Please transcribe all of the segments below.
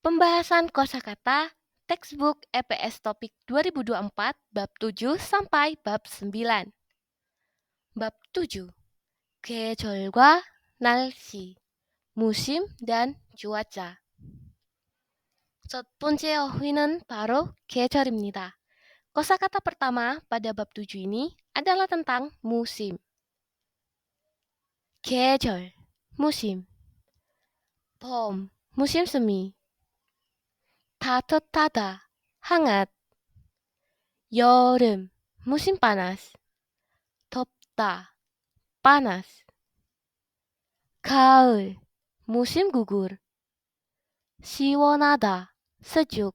Pembahasan kosakata textbook EPS Topik 2024 bab 7 sampai bab 9. Bab 7. 계절과 날씨, musim dan cuaca. 첫 번째 어휘는 바로 계절입니다. Kosakata pertama pada bab 7 ini adalah tentang musim. 계절, musim. 봄, musim semi. 따뜻하다, hangat. 여름, musim panas. 덥다, panas. 가을, musim gugur. 시원하다, sejuk.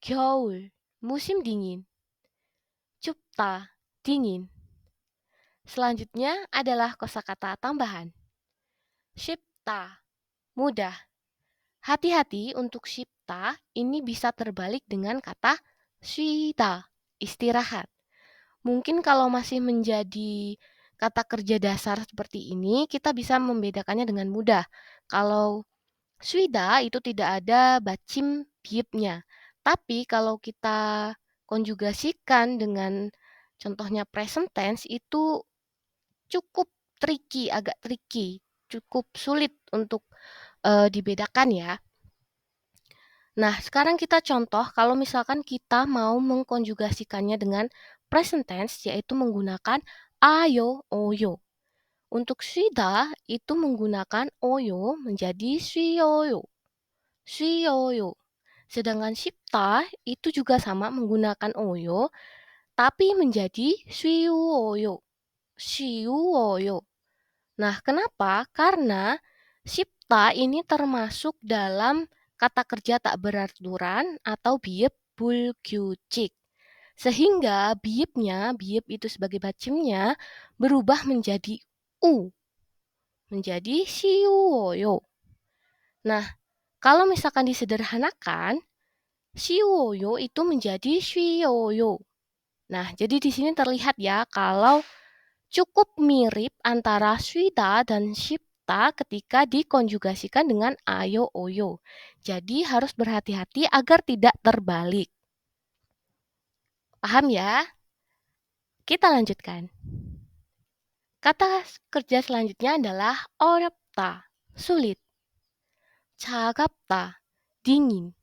겨울, musim dingin. 춥다, dingin. Selanjutnya adalah kosakata tambahan. Shipta, mudah. Hati-hati untuk shipta ini bisa terbalik dengan kata 쉬다, istirahat. Mungkin kalau masih menjadi kata kerja dasar seperti ini, kita bisa membedakannya dengan mudah. Kalau 쉬다 itu tidak ada bacim biepnya. Tapi kalau kita konjugasikan dengan contohnya present tense itu cukup tricky, agak tricky, cukup sulit untuk dibedakan ya. Nah, sekarang kita contoh kalau misalkan kita mau mengkonjugasikannya dengan present tense, yaitu menggunakan ayo, oyo. Untuk 쉬다 itu menggunakan oyo menjadi 쉬어요, 쉬어요. Sedangkan 쉽다 itu juga sama menggunakan oyo, tapi menjadi 쉬우어요, 쉬우어요. Nah, kenapa? Karena 쉽다 ini termasuk dalam kata kerja tak beraturan atau biep 불규칙. Sehingga biepnya, biep itu sebagai bacemnya, berubah menjadi u, menjadi 쉬우어요. Nah, kalau misalkan disederhanakan, 쉬우어요 itu menjadi 쉬어요. Nah, jadi di sini terlihat ya kalau cukup mirip antara 쉬다 dan 쉽다 ketika dikonjugasikan dengan ayo oyo. Jadi harus berhati-hati agar tidak terbalik. Paham ya? Kita lanjutkan. Kata kerja selanjutnya adalah 어렵다, sulit. 차갑다, dingin.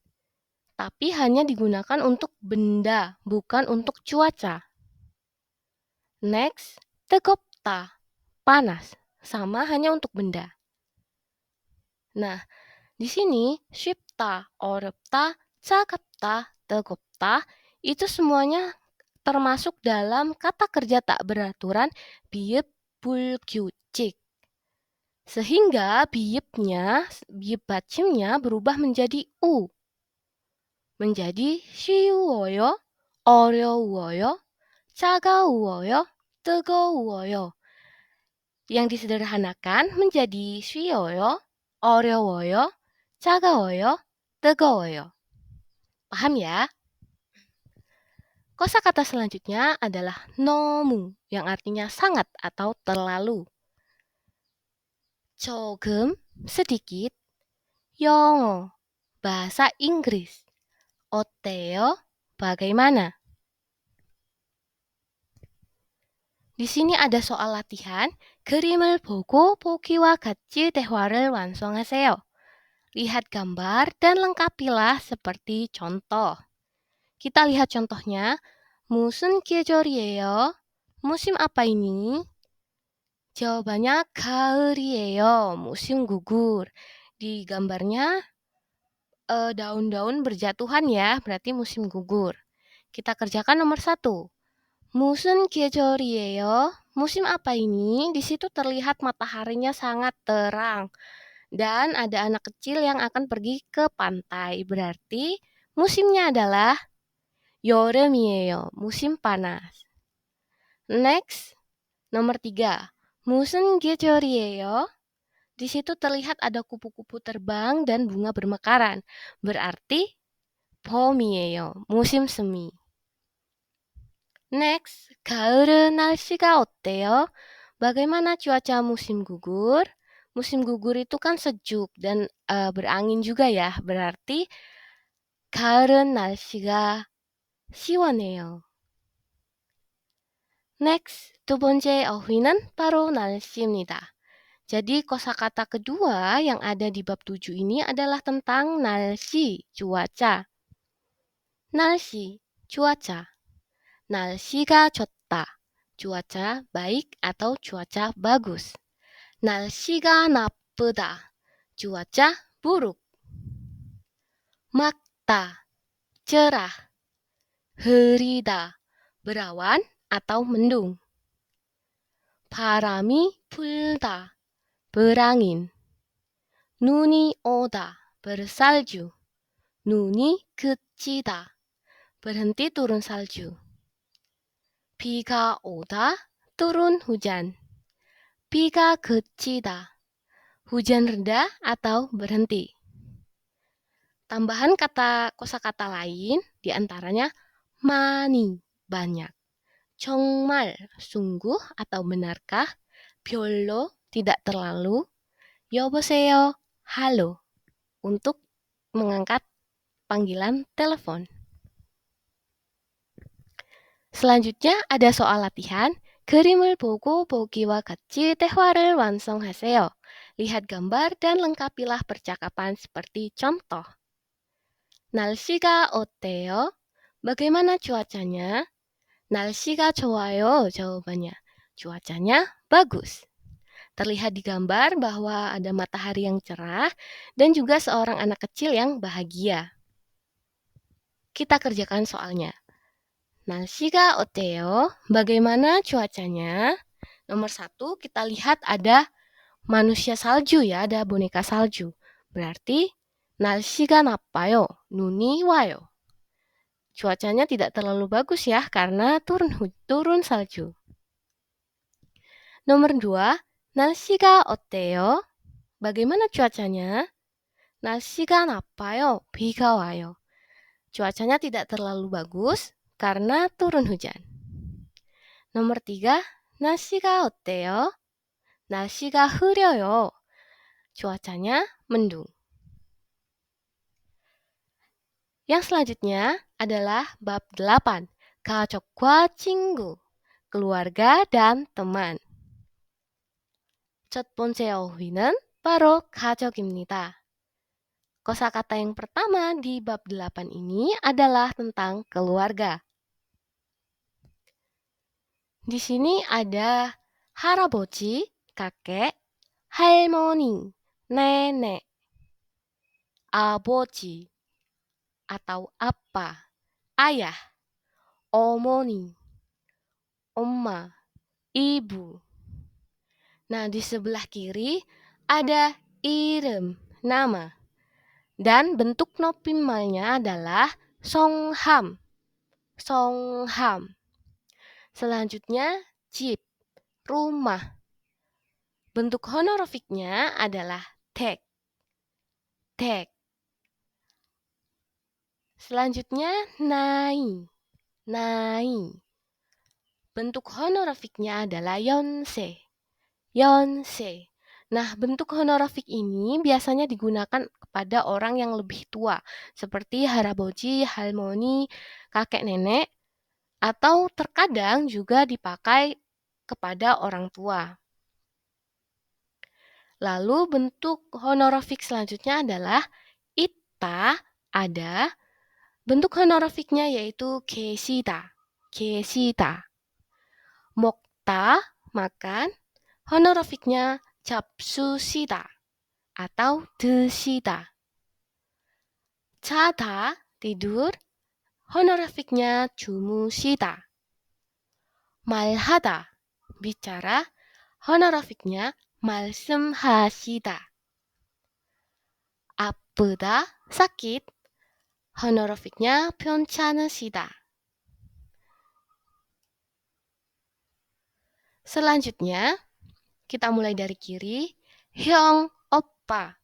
Tapi hanya digunakan untuk benda, bukan untuk cuaca. Next, 뜨겁다, panas. Sama hanya untuk benda. Nah, di sini 쉽다, 어렵다, 차갑다, 뜨겁다 itu semuanya termasuk dalam kata kerja tak beraturan biep 불규칙. Sehingga biepnya, biep bacemnya berubah menjadi u. menjadi 쉬우어요, 어려워요, 차가워요, 뜨거워요. Yang disederhanakan menjadi 쉬워요, 어려워요, 차가워요, 뜨거워요. Paham ya? Kosakata selanjutnya adalah 너무 yang artinya sangat atau terlalu. 조금, sedikit. 영어, bahasa Inggris. 어때요? Bagaimana? Di sini ada soal latihan. 그림을 보고 보기와 같이 대화를 완성하세요. Lihat gambar dan lengkapilah seperti contoh. Kita lihat contohnya. 무슨 계절이에요? Musim apa ini? Jawabannya 가을이에요. musim gugur. Di gambarnya daun-daun berjatuhan ya, berarti musim gugur. Kita kerjakan nomor 1. 무슨 계절이에요? Musim apa ini? Di situ terlihat mataharinya sangat terang. Dan ada anak kecil yang akan pergi ke pantai. Berarti musimnya adalah 여름이에요. musim panas. Next, nomor 3. 무슨 계절이에요? Di situ terlihat ada kupu-kupu terbang dan bunga bermekaran. Berarti 봄이에요. musim semi. Next, 가을은 날씨가 어때요? Bagaimana cuaca musim gugur? musim gugur itu kan sejuk dan berangin juga ya. Berarti 가을은 날씨가 시원해요. Next, 두 번째 어휘는 바로 날씨입니다. Jadi kosakata kedua yang ada di bab 7 ini adalah tentang 날씨, cuaca. 날씨, cuaca. 날씨가 좋다, cuaca baik atau cuaca bagus. 날씨가 나쁘다, cuaca buruk. 맑다, cerah. 흐리다, berawan atau mendung. 바람이 불다, berangin. 눈이 오다, bersalju. 눈이 그치다, berhenti turun salju. 비가 오다, turun hujan. 비가 그치다, hujan reda atau berhenti. Tambahan kata kosakata lain diantaranya 많이, banyak. 정말, sungguh atau benarkah? 별로, tidak terlalu. 여보세요, halo, untuk mengangkat panggilan telepon. Selanjutnya ada soal latihan. 그림을 보고 보기와 같이 대화를 완성하세요. Lihat gambar dan lengkapilah percakapan seperti contoh. 날씨가 어때요? Bagaimana cuacanya? 날씨가 좋아요, jawabannya. Cuacanya bagus. Terlihat di gambar bahwa ada matahari yang cerah dan juga seorang anak kecil yang bahagia. Kita kerjakan soalnya. 날씨가 어때요? Bagaimana cuacanya? Nomor 1, kita lihat ada manusia salju ya, ada boneka salju. Berarti 날씨가 나빠요, 눈이 와요. Cuacanya tidak terlalu bagus ya, karena turun salju. Nomor 2, 날씨가 어때요? Bagaimana cuacanya? 날씨가 나빠요, 비가 와요. Cuacanya tidak terlalu bagus karena turun hujan. Nomor 3, 날씨가 어때요? 날씨가 흐려요. Cuacanya mendung. Yang selanjutnya adalah bab 8, 가족과 친구, keluarga dan teman. 첫 번째 어휘는 바로 가족입니다. Kosakata yang pertama di bab 8 ini adalah tentang keluarga. Di sini ada 할아버지, kakek, 할머니, nenek, 아버지 atau apa, ayah, 어머니, 엄마, ibu. Nah, di sebelah kiri ada i름, nama. Dan bentuk nominalnya adalah 성함, 성함. Selanjutnya 집, rumah. Bentuk honorifiknya adalah 댁, 댁. Selanjutnya 나이, 나이. Bentuk honorifiknya adalah 연세, 연세. Nah, bentuk honorifik ini biasanya digunakan kepada orang yang lebih tua, seperti 할아버지, 할머니, kakek nenek, atau terkadang juga dipakai kepada orang tua. Lalu bentuk honorifik selanjutnya adalah ita, ada. Bentuk honorifiknya yaitu 계시다, 계시다. 먹다, makan. Honorifiknya 잡수시다 atau 드시다. 자다, tidur. Honorifiknya 주무시다. 말하다, bicara. Honorifiknya 말씀하시다. 아프다, sakit. Honorifiknya 편찮으시다. Selanjutnya, kita mulai dari kiri. 형, opa.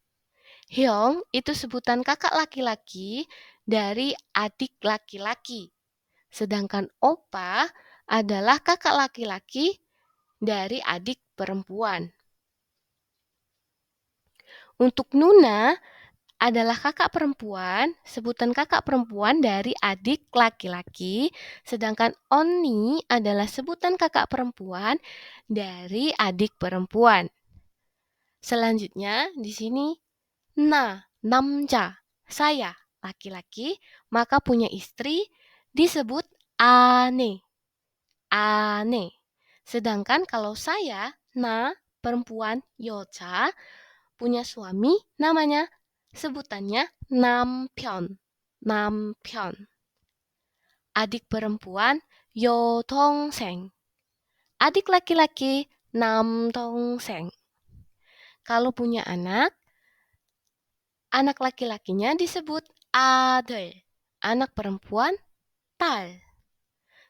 형 itu sebutan kakak laki-laki dari adik laki-laki. Sedangkan opa adalah kakak laki-laki dari adik perempuan. Untuk Nuna adalah kakak perempuan, sebutan kakak perempuan dari adik laki-laki, sedangkan Oni adalah sebutan kakak perempuan dari adik perempuan. Selanjutnya di sini namja, saya, laki-laki, maka punya istri disebut ane, ane. Sedangkan kalau saya, perempuan, yocha, punya suami, namanya, sebutannya nampion, nampion. Adik perempuan, yodongseng. Adik laki-laki, namdongseng. Kalau punya anak laki-lakinya disebut ader. Anak perempuan, tal.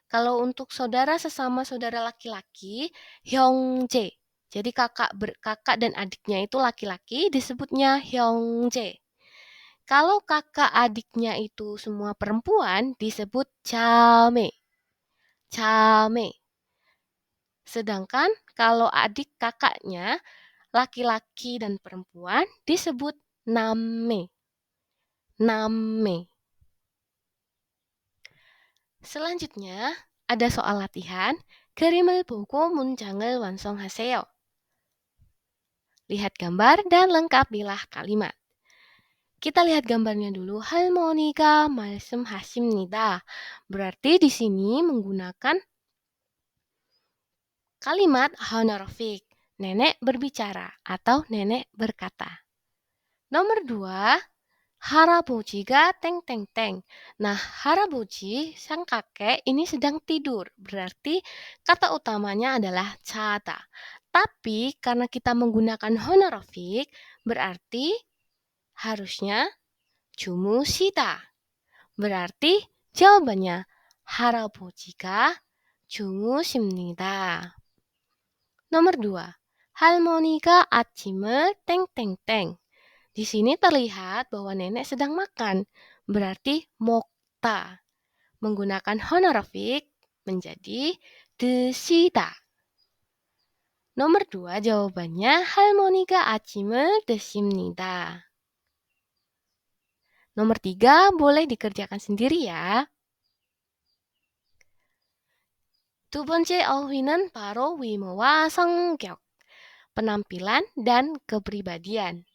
Kalau untuk saudara sesama saudara laki-laki, hyongjae. Jadi kakak dan adiknya itu laki-laki disebutnya hyongjae. Kalau kakak adiknya itu semua perempuan disebut jame. Jame. Sedangkan kalau adik kakaknya laki-laki dan perempuan disebut namme. Namme. Selanjutnya, ada soal latihan. 그림을 보고 문장을 완성하세요. Lihat gambar dan lengkapilah kalimat. Kita lihat gambarnya dulu. 할머니가 말씀하십니다. Berarti di sini menggunakan kalimat honorific. Nenek berbicara atau nenek berkata. Nomor 2, 할아버지가 땡땡땡. Nah, 할아버지, sang kakek, ini sedang tidur. Berarti kata utamanya adalah 자다. Tapi karena kita menggunakan honorific, berarti harusnya 주무시다. Berarti jawabannya 할아버지가 주무십니다. Nomor 2, 할머니가 아침을 땡땡땡. Di sini terlihat bahwa nenek sedang makan, berarti 먹다. Menggunakan honorific menjadi 드시다. Nomor 2 jawabannya 할머니가 아침을 드십니다. Nomor 3 boleh dikerjakan sendiri ya. 두 번째 어휘는 바로 위모와 성격. Penampilan dan kepribadian.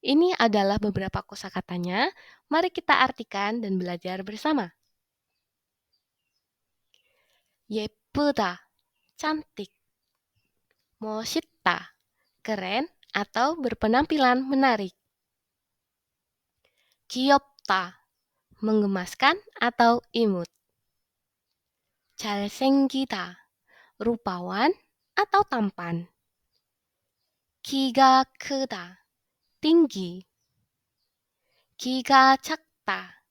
Ini adalah beberapa kosakatanya. Mari kita artikan dan belajar bersama. 예쁘다, cantik. 멋있다, keren atau berpenampilan menarik. 귀엽다, menggemaskan atau imut. 잘생기다, rupawan atau tampan. 키가 크다, tinggi. 키가 작다,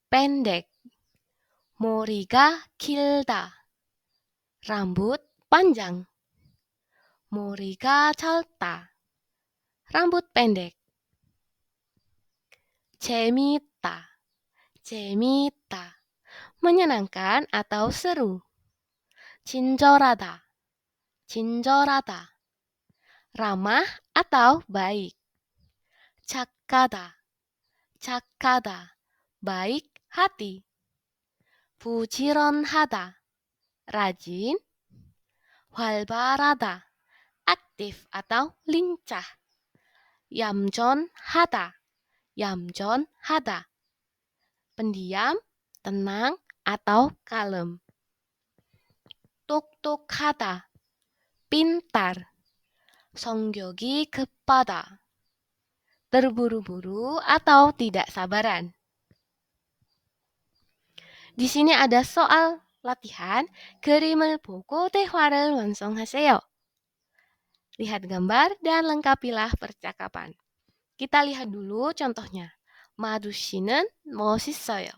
pendek. 머리가 길다, rambut panjang. 머리가 짧다, rambut pendek. 재미있다, 재미있다, menyenangkan atau seru. 친절하다, 친절하다, ramah atau baik. 착하다, 착하다, baik hati. 부지런하다, rajin. 활발하다, aktif atau lincah. 얌전하다, 얌전하다, pendiam, tenang, atau kalem. 똑똑하다, pintar. 성격이 급하다, terburu-buru atau tidak sabaran. Di sini ada soal latihan. 그림을 보고 대화를 완성하세요. Lihat gambar dan lengkapilah percakapan. Kita lihat dulu contohnya. 마두 씨는 멋있어요.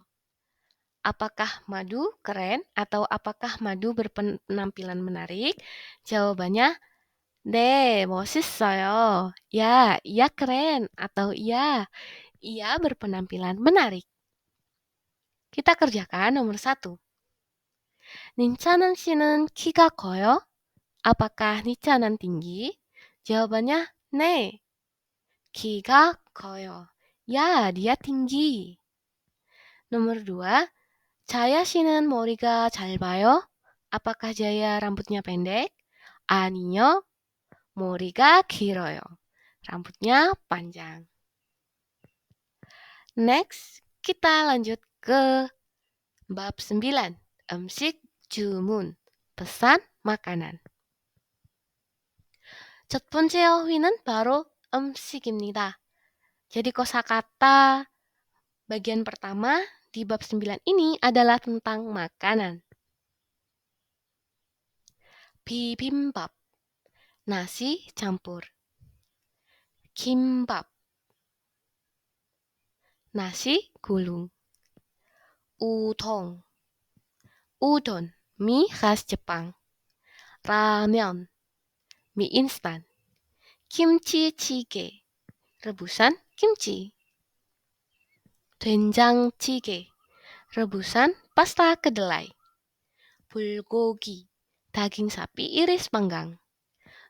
Apakah Madu keren atau apakah Madu berpenampilan menarik? Jawabannya, 네, 멋있어요. Ya, ia keren atau iya berpenampilan menarik. Kita kerjakan nomor 1. 닌차난 씨는 키가 커요? Apakah Nichanan tinggi? Jawabannya, 네. 키가 커요. Ya, dia tinggi. Nomor 2, Jaya 씨는 머리가 짧아요? Apakah Jaya rambutnya pendek? 아니요, 머리가 길어요. Rambutnya panjang. Next, kita lanjut ke bab 9. 음식 주문, pesan makanan. 첫 번째 어휘는 바로 음식입니다. Jadi kosakata bagian pertama di bab 9 ini adalah tentang makanan. Bibimbap, nasi campur. Kimbap, nasi gulung. Udon, udon, mie khas Jepang. Ramen, mie instan. Kimchi jjigae, rebusan kimchi. 된장찌개, rebusan pasta kedelai. Bulgogi, daging sapi iris panggang.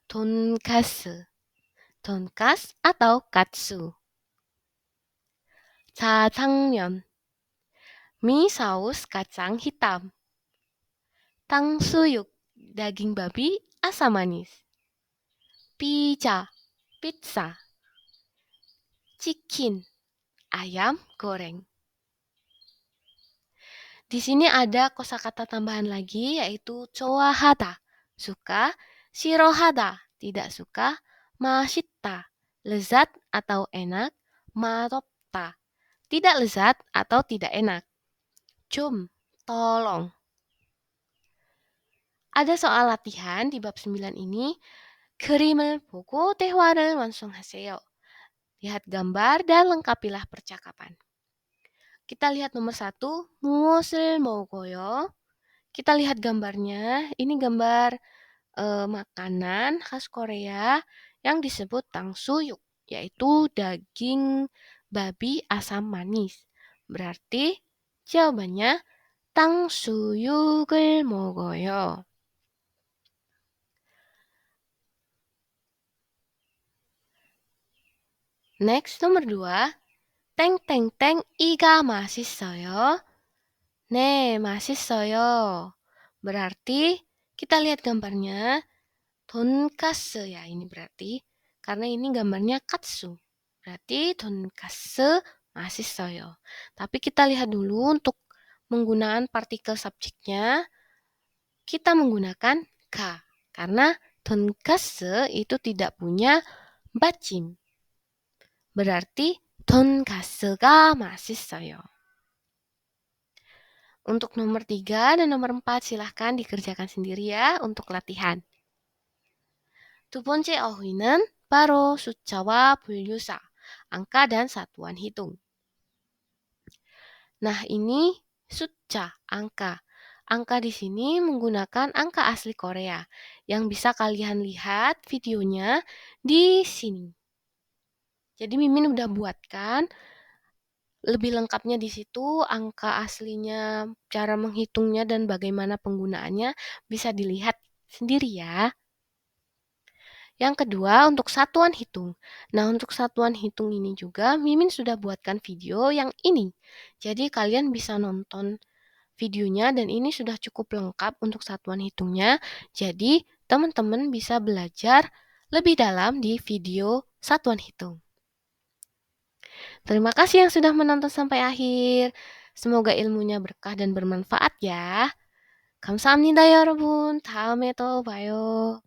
Donkasu, donkas atau katsu. Jajangmyeon, mie saus kacang hitam. Tangsuyuk, daging babi asam manis. Pizza, pizza. Chicken, ayam goreng. Di sini ada kosakata tambahan lagi yaitu 좋아하다, suka, 싫어하다, tidak suka, 맛있다, lezat atau enak, 맛없다, tidak lezat atau tidak enak. 좀, tolong. Ada soal latihan di bab 9 ini. 그림을 보고 대화를 완성하세요. Lihat gambar dan lengkapilah percakapan. Kita lihat nomor 1, 무엇을 먹어요? Kita lihat gambarnya. Ini gambar makanan khas Korea yang disebut tangsuyuk, yaitu daging babi asam manis. Berarti jawabannya 탕수육을 먹어요. Next, nomor 2. 땡땡땡 이가 맛있어요. 네, 맛있어요. Berarti kita lihat gambarnya. 돈가스 ya ini berarti. Karena ini gambarnya katsu. Berarti 돈가스 맛있어요. Tapi kita lihat dulu untuk penggunaan partikel subjeknya. Kita menggunakan ka. Karena 돈가스 itu tidak punya 받침. Berarti 돈가스가 맛있어요. Untuk nomor 3 dan nomor 4 silahkan dikerjakan sendiri ya untuk latihan. 두 번째 어휘는 바로 숫자와 분류사, angka dan satuan hitung. Nah, ini 숫자, angka. Angka di sini menggunakan angka asli Korea yang bisa kalian lihat videonya di sini. Jadi Mimin udah buatkan lebih lengkapnya di situ, angka aslinya, cara menghitungnya dan bagaimana penggunaannya bisa dilihat sendiri ya. Yang kedua, untuk satuan hitung. Nah, untuk satuan hitung ini juga Mimin sudah buatkan video yang ini. Jadi kalian bisa nonton videonya dan ini sudah cukup lengkap untuk satuan hitungnya. Jadi teman-teman bisa belajar lebih dalam di video satuan hitung. Terima kasih yang sudah menonton sampai akhir. Semoga ilmunya berkah dan bermanfaat ya. 감사합니다, 여러분. 다음에 또 봐요.